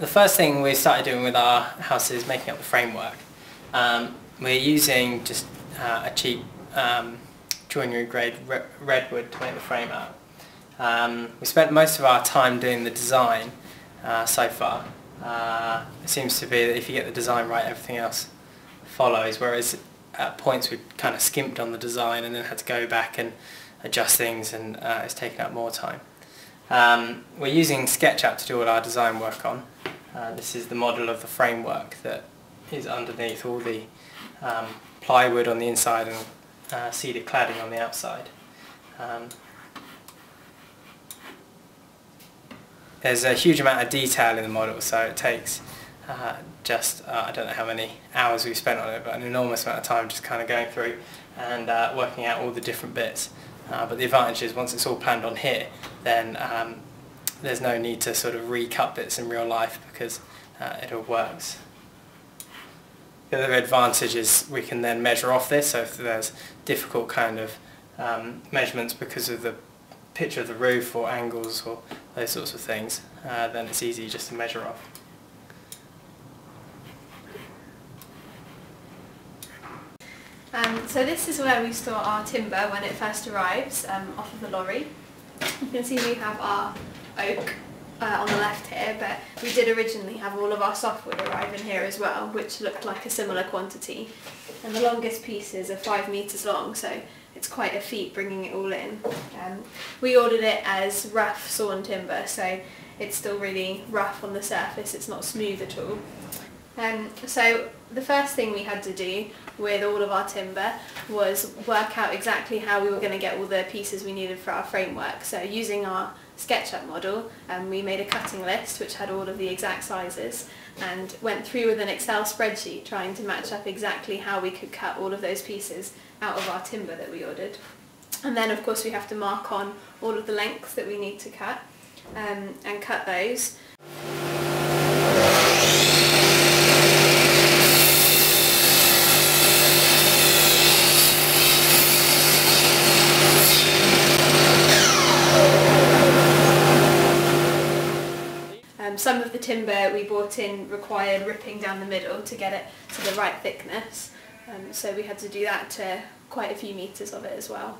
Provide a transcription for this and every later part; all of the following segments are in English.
The first thing we started doing with our house is making up the framework. We're using just a cheap joinery grade redwood to make the frame out. We spent most of our time doing the design so far. It seems to be that if you get the design right, everything else follows, whereas at points we kind of skimped on the design and then had to go back and adjust things, and it's taken up more time. We're using SketchUp to do all our design work on. This is the model of the framework that is underneath all the plywood on the inside and cedar cladding on the outside. There's a huge amount of detail in the model, so it takes I don't know how many hours we've spent on it, but an enormous amount of time just kind of going through and working out all the different bits. But the advantage is once it's all planned on here, then there's no need to sort of recut bits in real life because it all works. The other advantage is we can then measure off this, so if there's difficult kind of measurements because of the picture of the roof or angles or those sorts of things, then it's easy just to measure off. So this is where we store our timber when it first arrives off of the lorry. You can see we have our oak on the left here, but we did originally have all of our softwood arrive in here as well, which looked like a similar quantity. And the longest pieces are 5 metres long, so it's quite a feat bringing it all in. We ordered it as rough sawn timber, so it's still really rough on the surface, it's not smooth at all. So the first thing we had to do with all of our timber was work out exactly how we were going to get all the pieces we needed for our framework. So using our SketchUp model, we made a cutting list which had all of the exact sizes and went through with an Excel spreadsheet trying to match up exactly how we could cut all of those pieces out of our timber that we ordered. And then of course we have to mark on all of the lengths that we need to cut and cut those. Some of the timber we bought in required ripping down the middle to get it to the right thickness, so we had to do that to quite a few metres of it as well.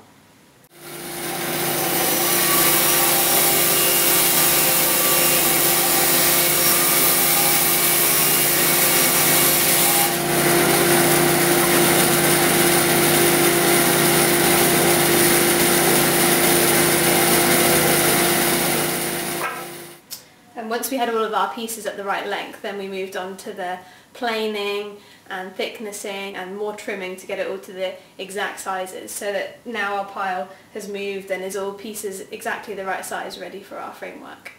Once we had all of our pieces at the right length, then we moved on to the planing and thicknessing and more trimming to get it all to the exact sizes, so that now our pile has moved and is all pieces exactly the right size ready for our framework.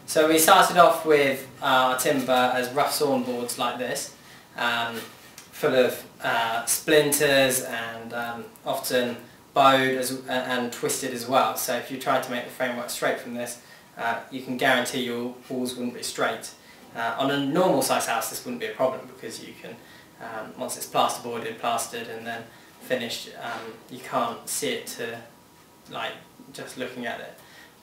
So we started off with our timber as rough sawn boards like this, full of splinters and often bowed and twisted as well. So if you tried to make the framework straight from this, you can guarantee your walls wouldn't be straight. On a normal size house this wouldn't be a problem because you can, once it's plasterboarded, plastered and then finished, you can't see it to like just looking at it.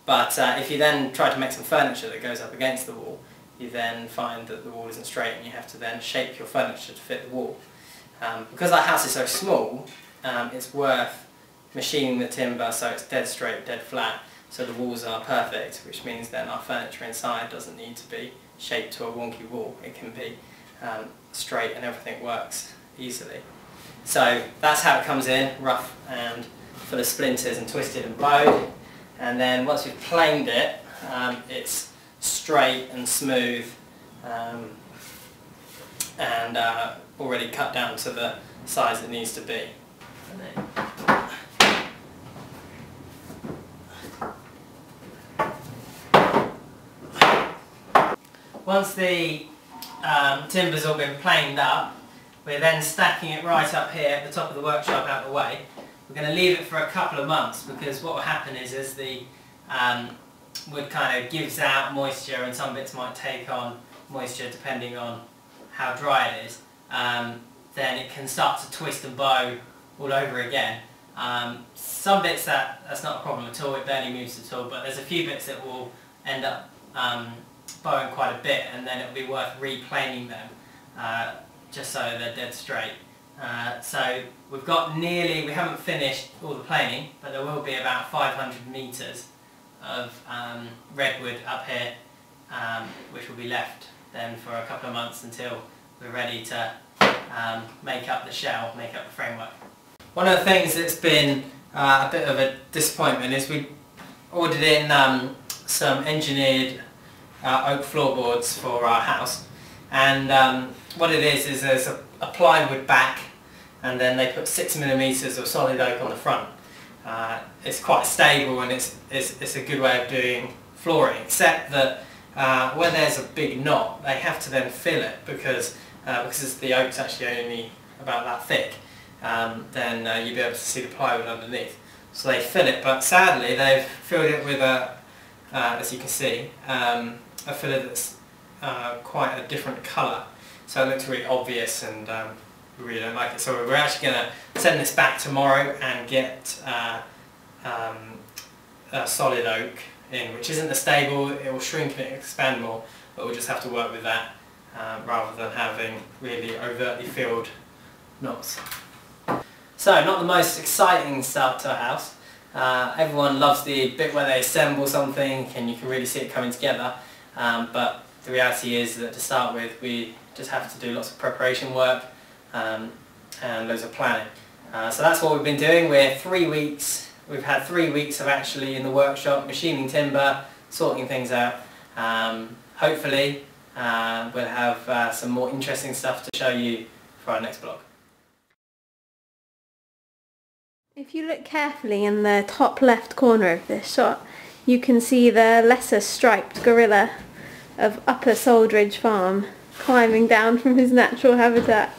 But if you then try to make some furniture that goes up against the wall, you then find that the wall isn't straight and you have to then shape your furniture to fit the wall. Because our house is so small, it's worth machining the timber so it's dead straight, dead flat, so the walls are perfect, which means then our furniture inside doesn't need to be shaped to a wonky wall. It can be straight and everything works easily. So that's how it comes in, rough and full of splinters and twisted and bowed. And then once we've planed it, it's straight and smooth and already cut down to the size it needs to be. Once the timber's all been planed up, we're then stacking it right up here at the top of the workshop out of the way. We're going to leave it for a couple of months because what will happen is as the wood kind of gives out moisture, and some bits might take on moisture depending on how dry it is, then it can start to twist and bow all over again. Some bits that's not a problem at all, it barely moves at all, but there's a few bits that will end up bowing quite a bit, and then it'll be worth replaning them just so they're dead straight. So we haven't finished all the planing, but there will be about 500 metres of redwood up here, which will be left then for a couple of months until we're ready to make up the shell, make up the framework. One of the things that's been a bit of a disappointment is we ordered in some engineered oak floorboards for our house, and what it is there's a plywood back, and then they put 6mm of solid oak on the front. It's quite stable, and it's a good way of doing flooring, except that when there's a big knot they have to then fill it, because the oak's actually only about that thick. Then you'll be able to see the plywood underneath. So they fill it, but sadly they've filled it with as you can see, a filler that's quite a different colour. So it looks really obvious, and we really don't like it. So we're actually going to send this back tomorrow and get a solid oak in, which isn't as stable. It will shrink and expand more, but we'll just have to work with that rather than having really overtly filled knots. So, not the most exciting start to a house. Everyone loves the bit where they assemble something and you can really see it coming together, but the reality is that to start with we just have to do lots of preparation work and loads of planning. So that's what we've been doing. We've had 3 weeks of actually in the workshop machining timber, sorting things out. Hopefully we'll have some more interesting stuff to show you for our next vlog. If you look carefully in the top left corner of this shot, you can see the lesser striped gorilla of Upper Soldridge Farm climbing down from his natural habitat.